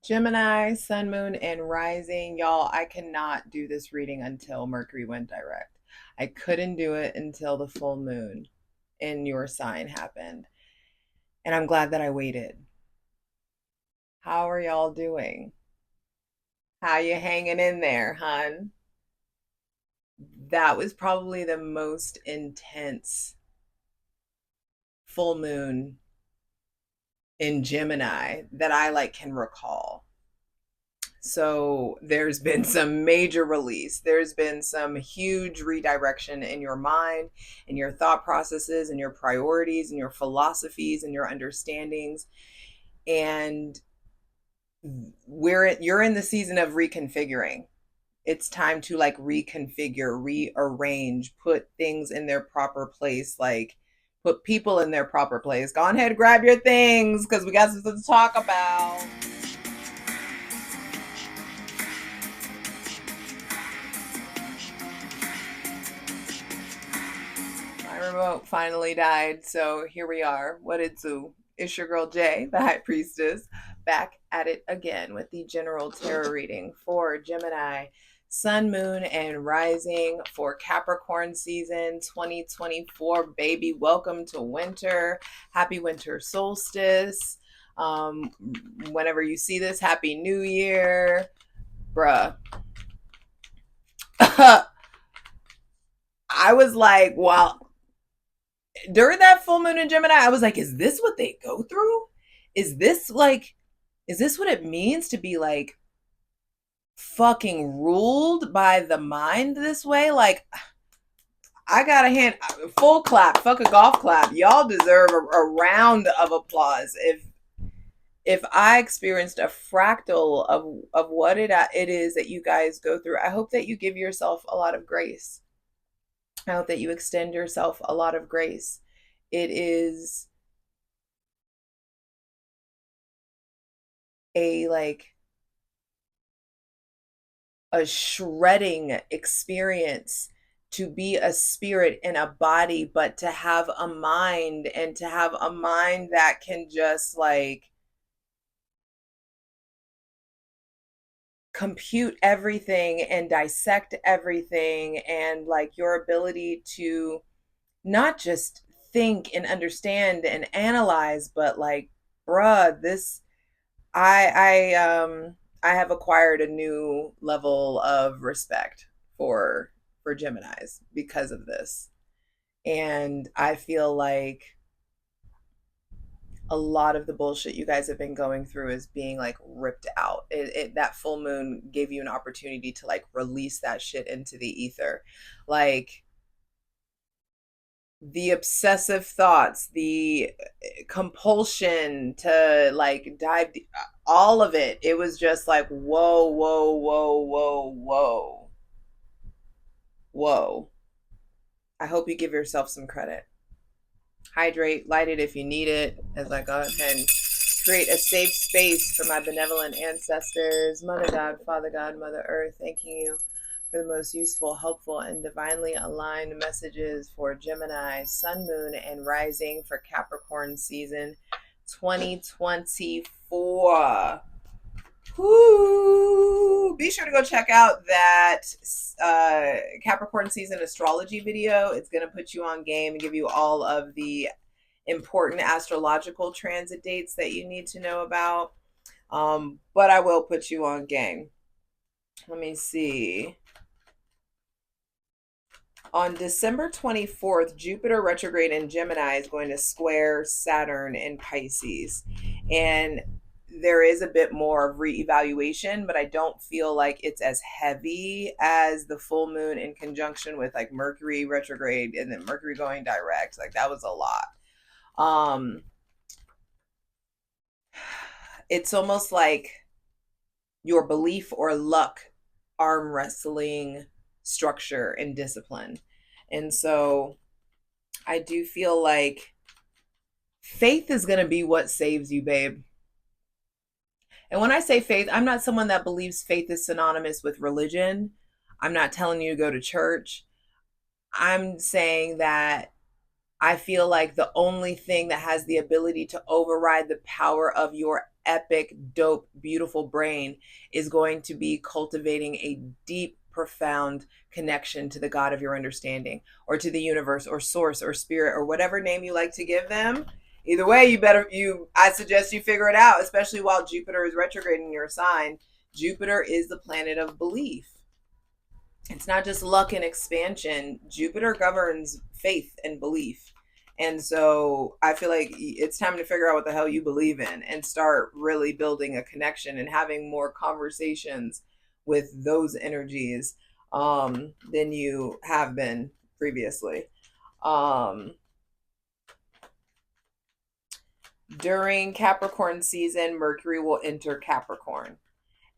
Gemini, Sun, Moon, and Rising. Y'all, I cannot do this reading until Mercury went direct. I couldn't do it until the full moon in your sign happened. And I'm glad that I waited. How are y'all doing? How you hanging in there, hun? That was probably the most intense full moon in Gemini that I can recall. So there's been some major release. There's been some huge redirection in your mind, in your thought processes, and your priorities, and your philosophies, and your understandings. And you're in the season of reconfiguring. It's time to reconfigure, rearrange, put things in their proper place, put people in their proper place. Go on ahead, grab your things because we got something to talk about. My remote finally died, so here we are. What did Zoo? It's your girl Jay, the High Priestess, back at it again with the general tarot reading for Gemini, Sun, Moon, and Rising for Capricorn season 2024. Baby, welcome to winter. Happy winter solstice. Whenever you see this, Happy New Year. Bruh. I was like, wow. During that full moon in Gemini, I was like, is this what they go through? Is this what it means to be fucking ruled by the mind this way? I got a hand, full clap, fuck a golf clap. Y'all deserve a round of applause. If I experienced a fractal of what it is that you guys go through, I hope that you give yourself a lot of grace. I hope that you extend yourself a lot of grace. It is a a shredding experience to be a spirit in a body, but to have a mind, and to have a mind that can just compute everything and dissect everything, and your ability to not just think and understand and analyze, but bruh, this I have acquired a new level of respect for Geminis because of this. And I feel like a lot of the bullshit you guys have been going through is being ripped out. That full moon gave you an opportunity to release that shit into the ether. The obsessive thoughts, the compulsion to dive deep, all of it. It was just whoa, whoa, whoa, whoa, whoa, whoa. I hope you give yourself some credit. Hydrate, light it if you need it, as I go ahead and create a safe space for my benevolent ancestors, Mother God, Father God, Mother Earth, thanking you for the most useful, helpful, and divinely aligned messages for Gemini, Sun, Moon, and Rising for Capricorn season 2024. Woo! Be sure to go check out that Capricorn season astrology video. It's going to put you on game and give you all of the important astrological transit dates that you need to know about. But I will put you on game. Let me see. On December 24th, Jupiter retrograde in Gemini is going to square Saturn in Pisces. And there is a bit more of reevaluation, but I don't feel like it's as heavy as the full moon in conjunction with Mercury retrograde and then Mercury going direct. That was a lot. It's almost like your belief or luck arm wrestling structure and discipline. And so I do feel like faith is going to be what saves you, babe. And when I say faith, I'm not someone that believes faith is synonymous with religion. I'm not telling you to go to church. I'm saying that I feel like the only thing that has the ability to override the power of your epic, dope, beautiful brain is going to be cultivating a deep, profound connection to the God of your understanding, or to the universe, or source, or spirit, or whatever name you like to give them. Either way, I suggest you figure it out, especially while Jupiter is retrograde in your sign. Jupiter is the planet of belief. It's not just luck and expansion. Jupiter governs faith and belief. And so I feel like it's time to figure out what the hell you believe in and start really building a connection and having more conversations with those energies than you have been previously. During Capricorn season, Mercury will enter Capricorn.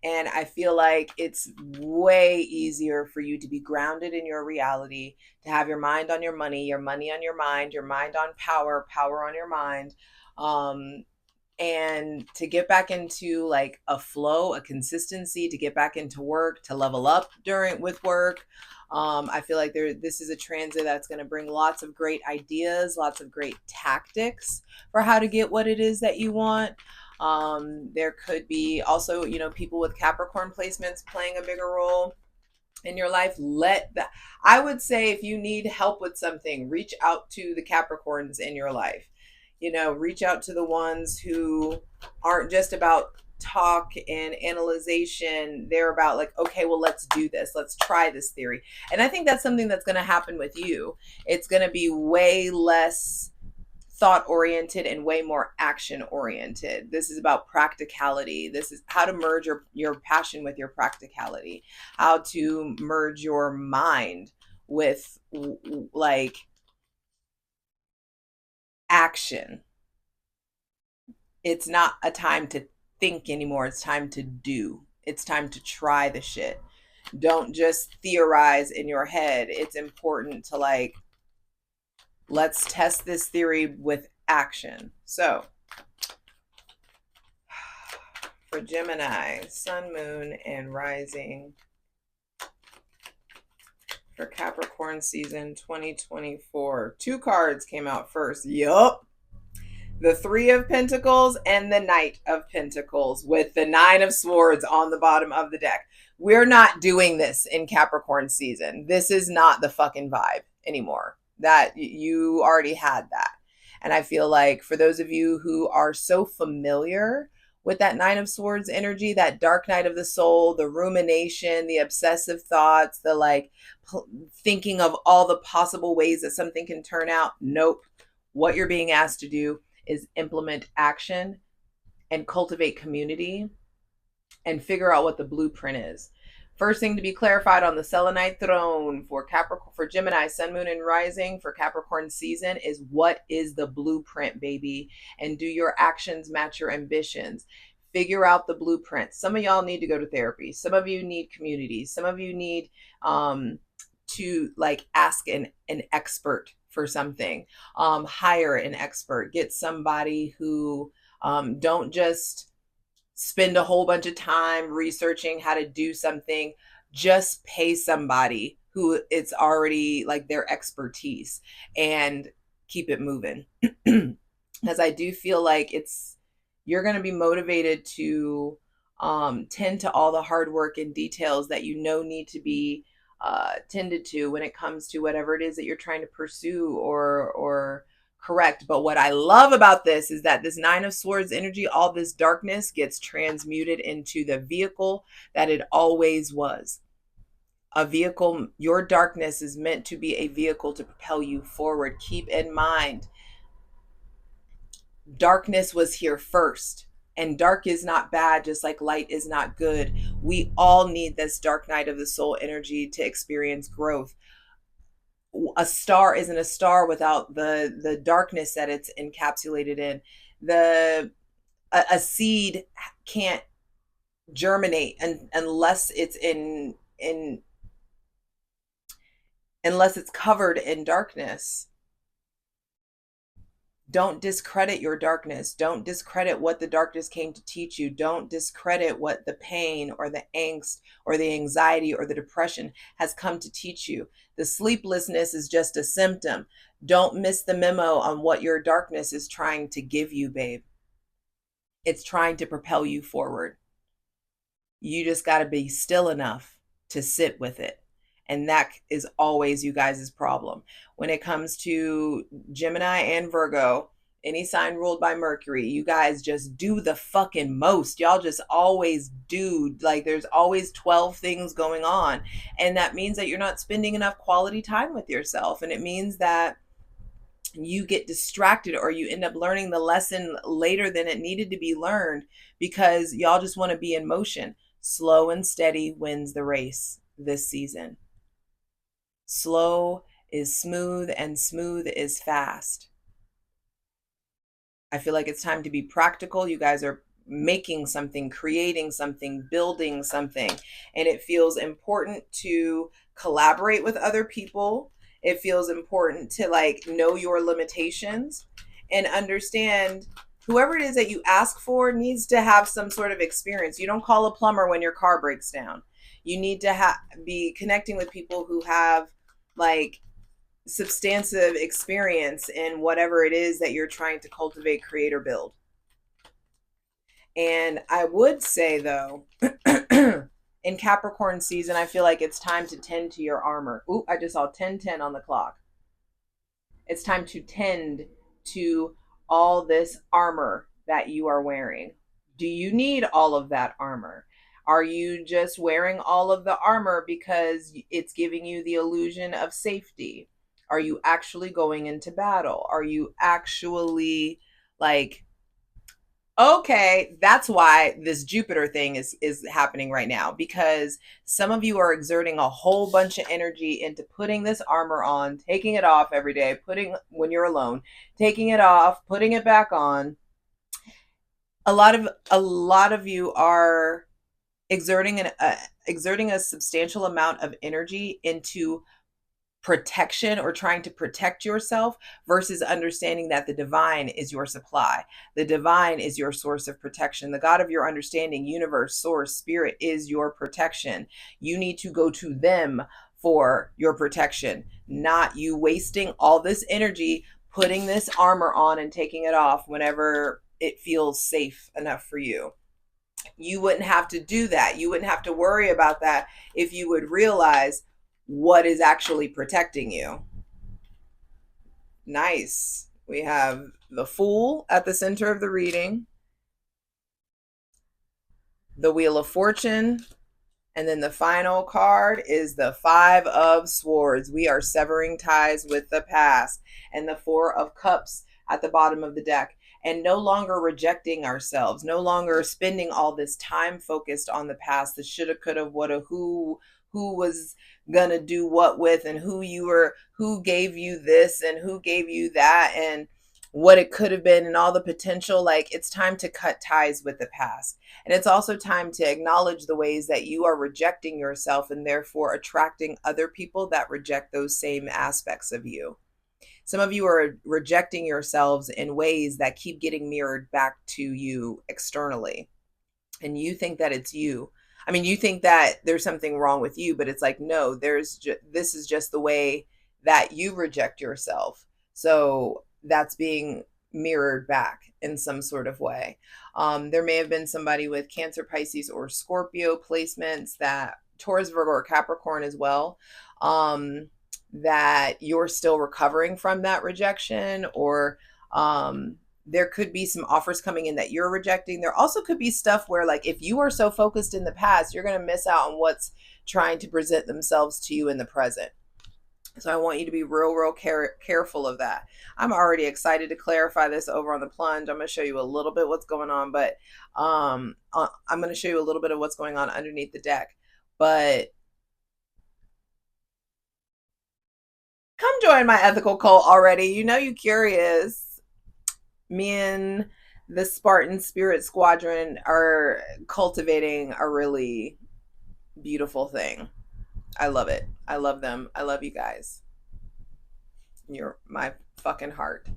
And I feel like it's way easier for you to be grounded in your reality, to have your mind on your money on your mind on power, power on your mind, and to get back into like a flow, a consistency, to get back into work, to level up with work. I feel like this is a transit that's going to bring lots of great ideas, lots of great tactics for how to get what it is that you want. There could be also, people with Capricorn placements playing a bigger role in your life. I would say, if you need help with something, reach out to the Capricorns in your life. Reach out to the ones who aren't just about talk and analyzation. They're about like, okay, well, let's do this. Let's try this theory. And I think that's something that's going to happen with you. It's going to be way less thought oriented and way more action oriented. This is about practicality. This is how to merge your passion with your practicality, how to merge your mind with like action. It's not a time to think anymore. It's time to do. It's time to try the shit. Don't just theorize in your head. It's important to like, let's test this theory with action. So for Gemini, Sun, Moon, and Rising for Capricorn season 2024. 2 cards came out first. Yup. The 3 of Pentacles and the Knight of Pentacles with the 9 of Swords on the bottom of the deck. We're not doing this in Capricorn season. This is not the fucking vibe anymore. That you already had that. And I feel like for those of you who are so familiar with that 9 of Swords energy, that dark night of the soul, the rumination, the obsessive thoughts, the like thinking of all the possible ways that something can turn out. Nope. What you're being asked to do is implement action and cultivate community and figure out what the blueprint is. First thing to be clarified on the selenite throne for Capricorn, for Gemini, Sun, Moon, and Rising for Capricorn season is, what is the blueprint, baby? And do your actions match your ambitions? Figure out the blueprint. Some of y'all need to go to therapy. Some of you need community. Some of you need to like ask an expert for something. Hire an expert. Get somebody who don't just spend a whole bunch of time researching how to do something. Just pay somebody who it's already like their expertise and keep it moving. Because I do feel like you're going to be motivated to tend to all the hard work and details that need to be tended to when it comes to whatever it is that you're trying to pursue or correct. But what I love about this is that this 9 of Swords energy, all this darkness gets transmuted into the vehicle that it always was. A vehicle. Your darkness is meant to be a vehicle to propel you forward. Keep in mind, darkness was here first. And dark is not bad, just like light is not good. We all need this dark night of the soul energy to experience growth. A star isn't a star without the darkness that it's encapsulated in. A seed can't germinate unless it's unless it's covered in darkness. Don't discredit your darkness. Don't discredit what the darkness came to teach you. Don't discredit what the pain or the angst or the anxiety or the depression has come to teach you. The sleeplessness is just a symptom. Don't miss the memo on what your darkness is trying to give you, babe. It's trying to propel you forward. You just got to be still enough to sit with it. And that is always you guys' problem. When it comes to Gemini and Virgo, any sign ruled by Mercury, you guys just do the fucking most. Y'all just always do. Like there's always 12 things going on. And that means that you're not spending enough quality time with yourself. And it means that you get distracted or you end up learning the lesson later than it needed to be learned because y'all just want to be in motion. Slow and steady wins the race this season. Slow is smooth and smooth is fast. I feel like it's time to be practical. You guys are making something, creating something, building something, and it feels important to collaborate with other people. It feels important to like know your limitations and understand whoever it is that you ask for needs to have some sort of experience. You don't call a plumber when your car breaks down. You need to be connecting with people who have like substantive experience in whatever it is that you're trying to cultivate, create, or build. And I would say though, in Capricorn season, I feel like it's time to tend to your armor. Ooh, I just saw 10:10 on the clock. It's time to tend to all this armor that you are wearing. Do you need all of that armor? Are you just wearing all of the armor because it's giving you the illusion of safety? Are you actually going into battle? Are you actually like, okay, that's why this Jupiter thing is happening right now, because some of you are exerting a whole bunch of energy into putting this armor on, taking it off every day, putting when you're alone, taking it off, putting it back on. A lot of you are exerting a substantial amount of energy into protection or trying to protect yourself versus understanding that the divine is your supply. The divine is your source of protection. The God of your understanding, universe, source, spirit is your protection. You need to go to them for your protection, not you wasting all this energy putting this armor on and taking it off whenever it feels safe enough for you. You wouldn't have to do that. You wouldn't have to worry about that if you would realize what is actually protecting you. Nice. We have the Fool at the center of the reading, the Wheel of Fortune, and then the final card is the Five of Swords. We are severing ties with the past, and the Four of Cups at the bottom of the deck. And no longer rejecting ourselves, no longer spending all this time focused on the past, the shoulda, coulda, woulda, who was gonna do what with, and who gave you this and who gave you that, and what it could have been, and all the potential. Like, it's time to cut ties with the past. And it's also time to acknowledge the ways that you are rejecting yourself and therefore attracting other people that reject those same aspects of you. Some of you are rejecting yourselves in ways that keep getting mirrored back to you externally. And you think that it's you. I mean, you think that there's something wrong with you, but it's like, no, this is just the way that you reject yourself. So that's being mirrored back in some sort of way. There may have been somebody with Cancer, Pisces, or Scorpio placements, that Taurus, Virgo, or Capricorn as well, that you're still recovering from that rejection, or there could be some offers coming in that you're rejecting. There also could be stuff where, like, if you are so focused in the past, you're going to miss out on what's trying to present themselves to you in the present. So I want you to be real careful of that. I'm already excited to clarify this over on the plunge. I'm going to show you a little bit what's going on, but I'm going to show you a little bit of what's going on underneath the deck. But come join my ethical cult already. You know, you curious. Me and the Spartan Spirit Squadron are cultivating a really beautiful thing. I love it. I love them. I love you guys. You're my fucking heart.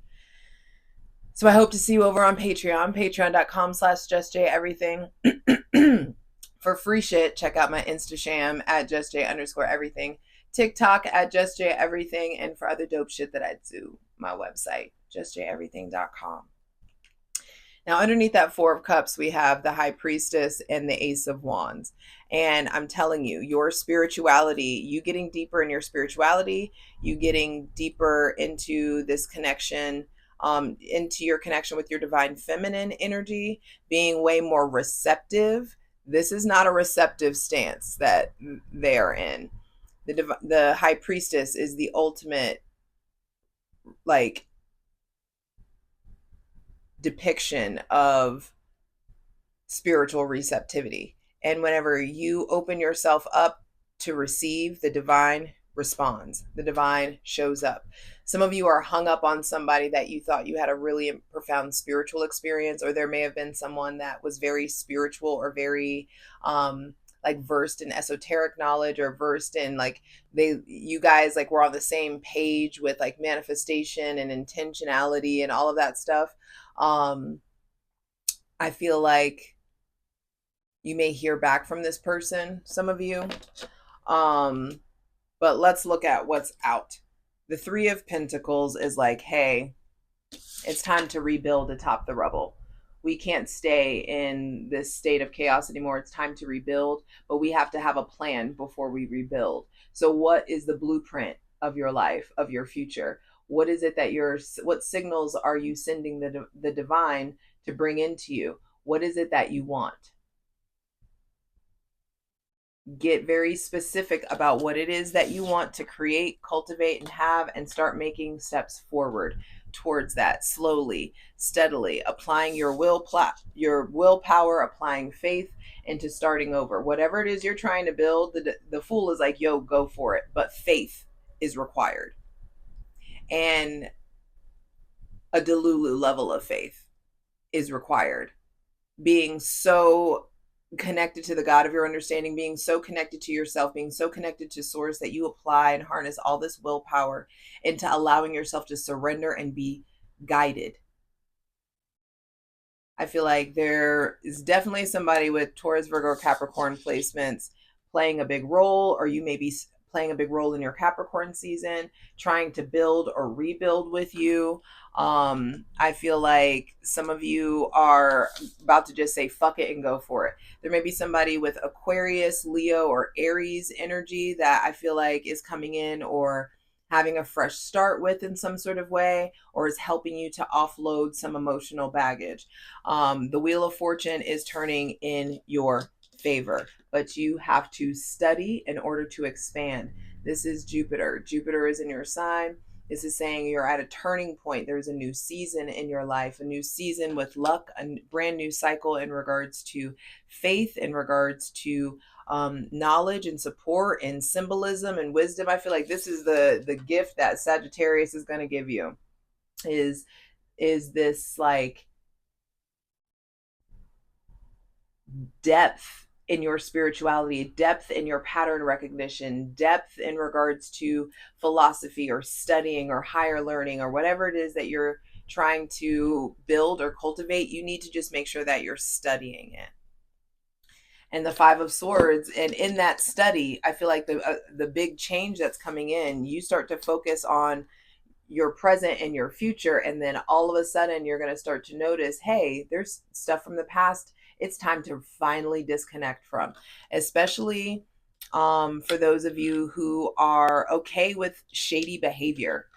So I hope to see you over on Patreon, patreon.com/JustJEverything. For free shit, check out my Instasham at JustJ_everything, TikTok at JustJEverything, and for other dope shit that I do, my website, JustJEverything.com. Now, underneath that Four of Cups, we have the High Priestess and the Ace of Wands. And I'm telling you, your spirituality, you getting deeper in your spirituality, you getting deeper into this connection, into your connection with your divine feminine energy, being way more receptive. This is not a receptive stance that they are in. The High Priestess is the ultimate, like, depiction of spiritual receptivity. And whenever you open yourself up to receive, the divine responds, the divine shows up. Some of you are hung up on somebody that you thought you had a really profound spiritual experience, or there may have been someone that was very spiritual or very like versed in esoteric knowledge, or versed in, like, you guys like were on the same page with like manifestation and intentionality and all of that stuff. I feel like you may hear back from this person, some of you. But let's look at what's out. The Three of Pentacles is like, hey, it's time to rebuild atop the rubble. We can't stay in this state of chaos anymore. It's time to rebuild, but we have to have a plan before we rebuild. So what is the blueprint of your life, of your future? What is it that what signals are you sending the divine to bring into you? What is it that you want? Get very specific about what it is that you want to create, cultivate, and have, and start making steps forward towards that, slowly, steadily, applying your willpower, applying faith into starting over. Whatever it is you're trying to build, the Fool is like, yo, go for it. But faith is required. And a Delulu level of faith is required. Being so connected to the God of your understanding, being so connected to yourself, being so connected to source that you apply and harness all this willpower into allowing yourself to surrender and be guided. I feel like there is definitely somebody with Taurus, Virgo, Capricorn placements playing a big role, or you may be playing a big role in your Capricorn season, trying to build or rebuild with you. I feel like some of you are about to just say fuck it and go for it. There may be somebody with Aquarius, Leo, or Aries energy that I feel like is coming in, or having a fresh start with in some sort of way, or is helping you to offload some emotional baggage. The Wheel of Fortune is turning in your favor, but you have to study in order to expand. This is Jupiter. Jupiter is in your sign. This is saying you're at a turning point. There's a new season in your life, a new season with luck, a brand new cycle in regards to faith, in regards to knowledge and support and symbolism and wisdom. I feel like this is the gift that Sagittarius is going to give you, is this like depth in your spirituality, depth in your pattern recognition, depth in regards to philosophy or studying or higher learning or whatever it is that you're trying to build or cultivate. You need to just make sure that you're studying it. And the Five of Swords, and in that study, I feel like the big change that's coming in, you start to focus on your present and your future, and then all of a sudden you're going to start to notice, hey, there's stuff from the past it's time to finally disconnect from, especially for those of you who are okay with shady behavior.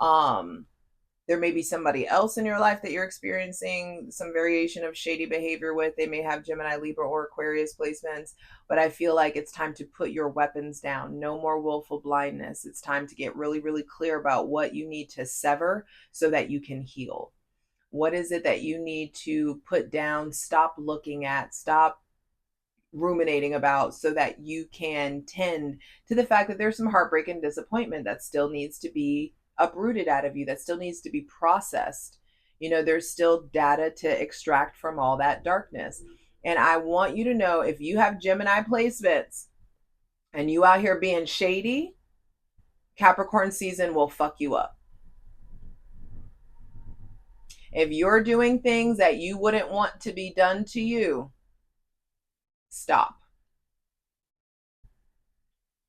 There may be somebody else in your life that you're experiencing some variation of shady behavior with. They may have Gemini, Libra, or Aquarius placements, but I feel like it's time to put your weapons down. No more willful blindness. It's time to get really, really clear about what you need to sever so that you can heal. What is it that you need to put down, stop looking at, stop ruminating about, so that you can tend to the fact that there's some heartbreak and disappointment that still needs to be uprooted out of you, that still needs to be processed. You know, there's still data to extract from all that darkness. And I want you to know, if you have Gemini placements and you out here being shady, Capricorn season will fuck you up. If you're doing things that you wouldn't want to be done to you, stop.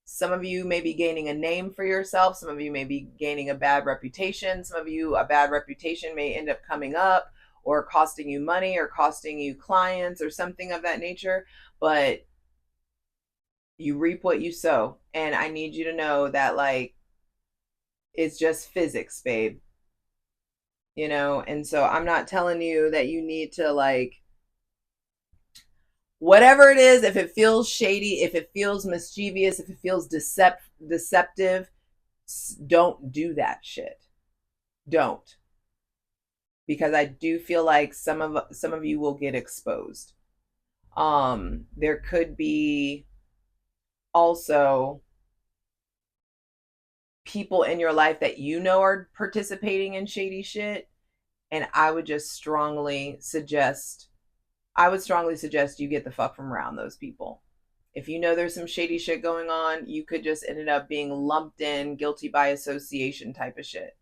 Some of you may be gaining a name for yourself. Some of you may be gaining a bad reputation. Some of you, a bad reputation may end up coming up, or costing you money or costing you clients or something of that nature, but you reap what you sow. And I need you to know that, like, it's just physics, babe. You know, and so I'm not telling you that you need to, like, whatever it is, if it feels shady, if it feels mischievous, if it feels deceptive, don't do that shit. Don't. Because I do feel like some of you will get exposed. There could be also people in your life that you know are participating in shady shit, and I would strongly suggest you get the fuck from around those people. If you know there's some shady shit going on, you could just ended up being lumped in, guilty by association type of shit.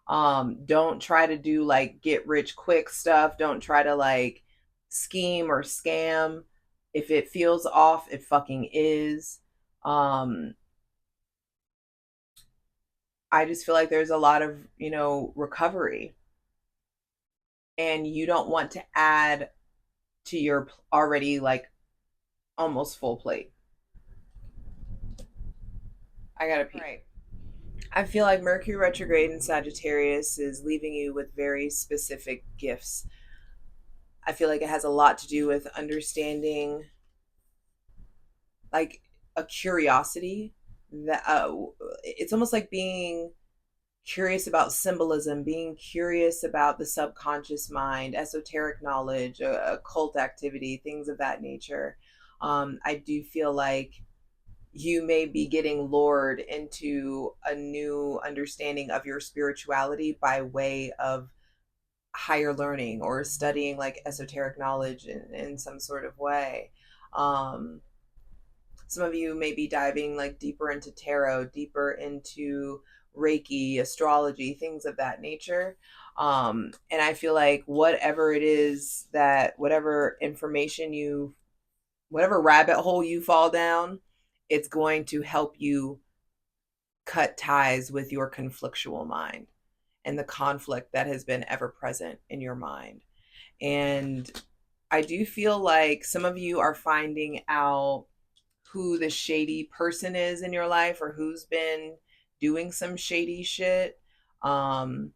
Don't try to do like get rich quick stuff. Don't try to like scheme or scam. If it feels off, it fucking is. I just feel like there's a lot of, recovery, and you don't want to add to your already like almost full plate. I gotta pee. Right. I feel like Mercury retrograde in Sagittarius is leaving you with very specific gifts. I feel like it has a lot to do with understanding, like, a curiosity that it's almost like being curious about symbolism, being curious about the subconscious mind, esoteric knowledge, occult activity, things of that nature. I do feel like you may be getting lured into a new understanding of your spirituality by way of higher learning or studying like esoteric knowledge in some sort of way. Um, some of you may be diving like deeper into tarot, deeper into Reiki, astrology, things of that nature. And I feel like whatever it is that, whatever information you, whatever rabbit hole you fall down, it's going to help you cut ties with your conflictual mind and the conflict that has been ever present in your mind. And I do feel like some of you are finding out who the shady person is in your life, or who's been doing some shady shit. And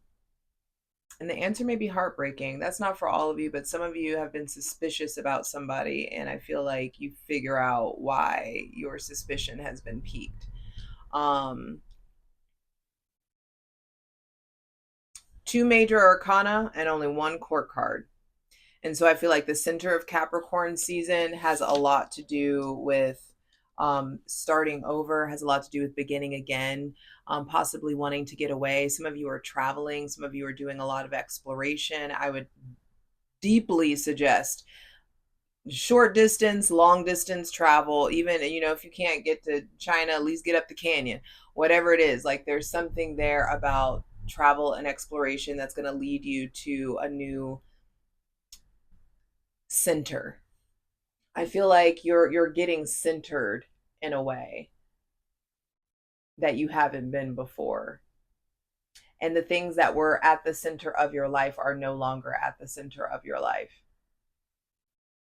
the answer may be heartbreaking. That's not for all of you, but some of you have been suspicious about somebody, and I feel like you figure out why your suspicion has been piqued. Two major arcana and only one court card. And so I feel like the center of Capricorn season has a lot to do with starting over, has a lot to do with beginning again, possibly wanting to get away. Some of you are traveling, some of you are doing a lot of exploration. I would deeply suggest short distance, long distance travel. Even, if you can't get to China, at least get up the canyon, whatever it is. Like, there's something there about travel and exploration that's going to lead you to a new center. I feel like you're getting centered in a way that you haven't been before. And the things that were at the center of your life are no longer at the center of your life.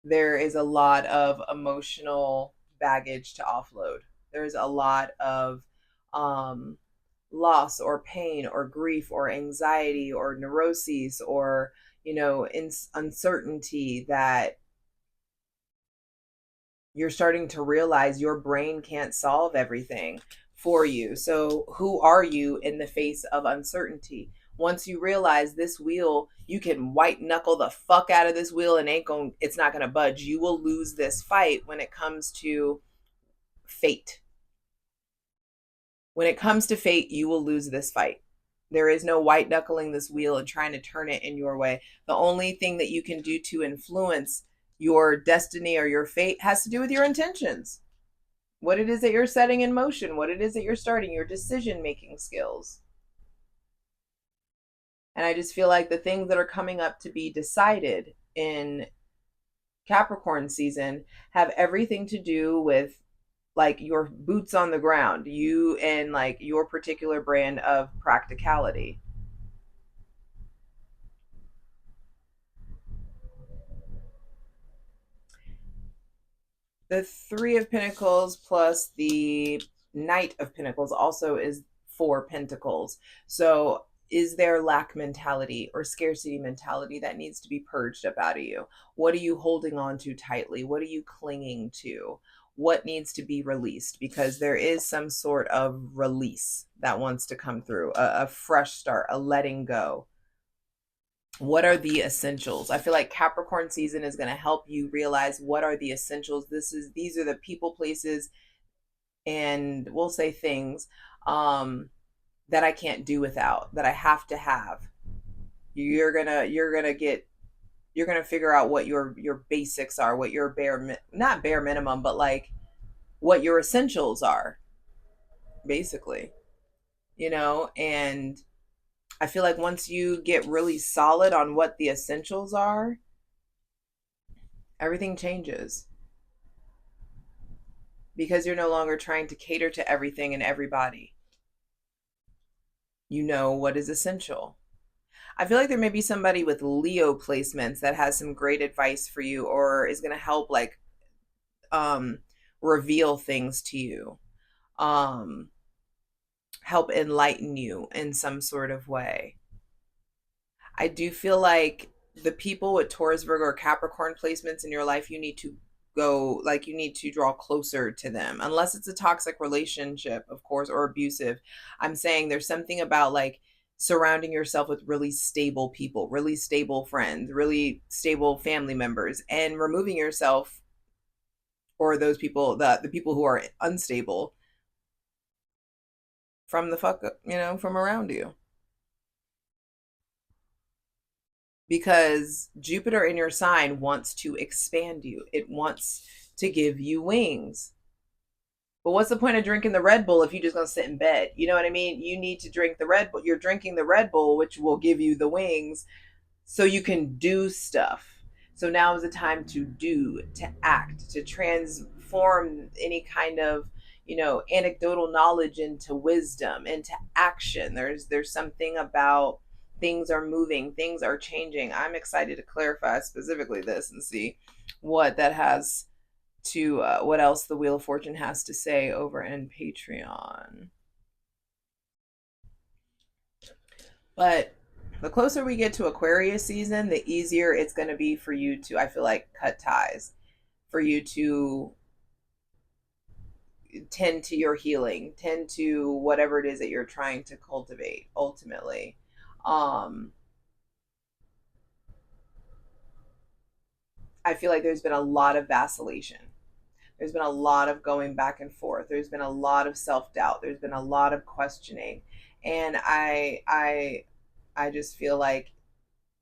There is a lot of emotional baggage to offload. There's a lot of loss or pain or grief or anxiety or neuroses or, uncertainty that you're starting to realize your brain can't solve everything for you. So who are you in the face of uncertainty? Once you realize this wheel, you can white knuckle the fuck out of this wheel and it's not going to budge. You will lose this fight when it comes to fate. When it comes to fate, you will lose this fight. There is no white knuckling this wheel and trying to turn it in your way. The only thing that you can do to influence your destiny or your fate has to do with your intentions. What it is that you're setting in motion, what it is that you're starting, your decision making skills. And I just feel like the things that are coming up to be decided in Capricorn season have everything to do with like your boots on the ground, you and like your particular brand of practicality. The Three of Pentacles plus the Knight of Pentacles also is 4 Pentacles. So is there lack mentality or scarcity mentality that needs to be purged up out of you? What are you holding on to tightly? What are you clinging to? What needs to be released? Because there is some sort of release that wants to come through, a fresh start, a letting go. What are the essentials? I feel like Capricorn season is going to help you realize what are the essentials. These are the people, places, and we'll say things that I can't do without, that I have to have. You're gonna figure out what your basics are, what your not bare minimum, but like what your essentials are, basically. And I feel like once you get really solid on what the essentials are, everything changes, because you're no longer trying to cater to everything and everybody. You know what is essential. I feel like there may be somebody with Leo placements that has some great advice for you, or is going to help like um reveal things to you. Help enlighten you in some sort of way. I do feel like the people with Taurus, Virgo, or Capricorn placements in your life, you need to you need to draw closer to them, unless it's a toxic relationship, of course, or abusive. I'm saying there's something about like surrounding yourself with really stable people, really stable friends, really stable family members, and removing yourself, or those people, the people who are unstable, from the fuck, from around you. Because Jupiter in your sign wants to expand you. It wants to give you wings. But what's the point of drinking the Red Bull if you're just going to sit in bed? You know what I mean? You need to drink the Red Bull. You're drinking the Red Bull, which will give you the wings so you can do stuff. So now is the time to do, to act, to transform any kind of, anecdotal knowledge into wisdom, into action. There's something about things are moving, things are changing. I'm excited to clarify specifically this and see what that has to what else the Wheel of Fortune has to say over in Patreon. But the closer we get to Aquarius season, the easier it's going to be for you to, I feel like, cut ties, for you to tend to your healing, tend to whatever it is that you're trying to cultivate ultimately. I feel like there's been a lot of vacillation. There's been a lot of going back and forth. There's been a lot of self-doubt. There's been a lot of questioning. And I just feel like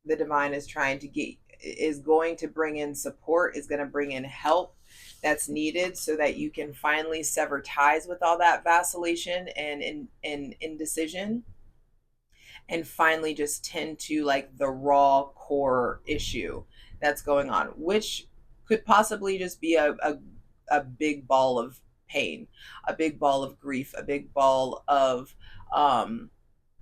the divine is going to bring in support, is going to bring in help that's needed so that you can finally sever ties with all that vacillation and indecision, and finally just tend to like the raw core issue that's going on, which could possibly just be a big ball of pain, a big ball of grief, a big ball of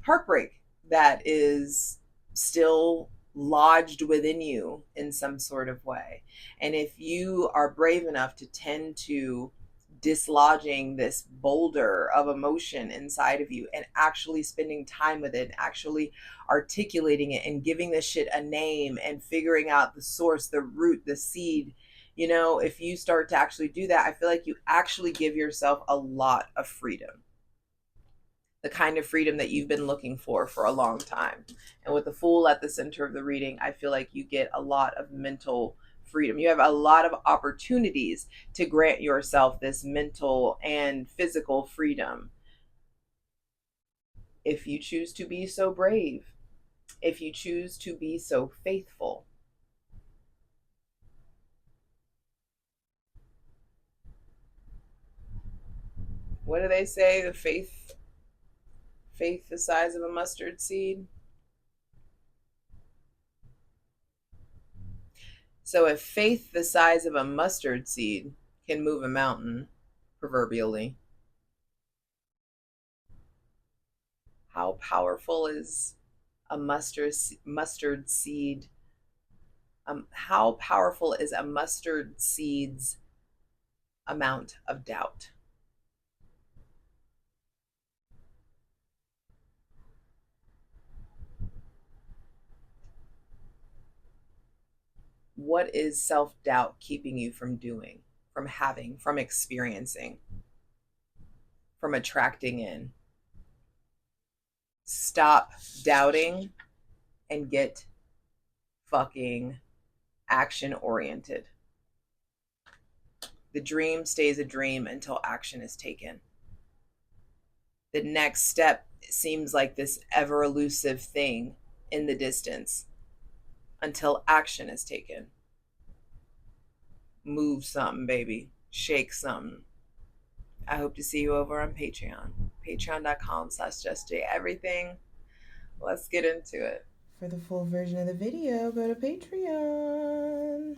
heartbreak that is still lodged within you in some sort of way. And if you are brave enough to tend to dislodging this boulder of emotion inside of you and actually spending time with it, actually articulating it and giving this shit a name and figuring out the source, the root, the seed, if you start to actually do that, I feel like you actually give yourself a lot of freedom, the kind of freedom that you've been looking for a long time. And with the Fool at the center of the reading, I feel like you get a lot of mental freedom. You have a lot of opportunities to grant yourself this mental and physical freedom if you choose to be so brave, if you choose to be so faithful. What do they say? The faith the size of a mustard seed. So if faith the size of a mustard seed can move a mountain, proverbially, how powerful is a mustard seed? How powerful is a mustard seed's amount of doubt. What is self-doubt keeping you from doing, from having, from experiencing, from attracting in? Stop doubting and get fucking action oriented. The dream stays a dream until action is taken. The next step seems like this ever elusive thing in the distance until action is taken. Move something, baby. Shake something. I hope to see you over on Patreon. Patreon.com/JustJEverything. Let's get into it. For the full version of the video, go to Patreon.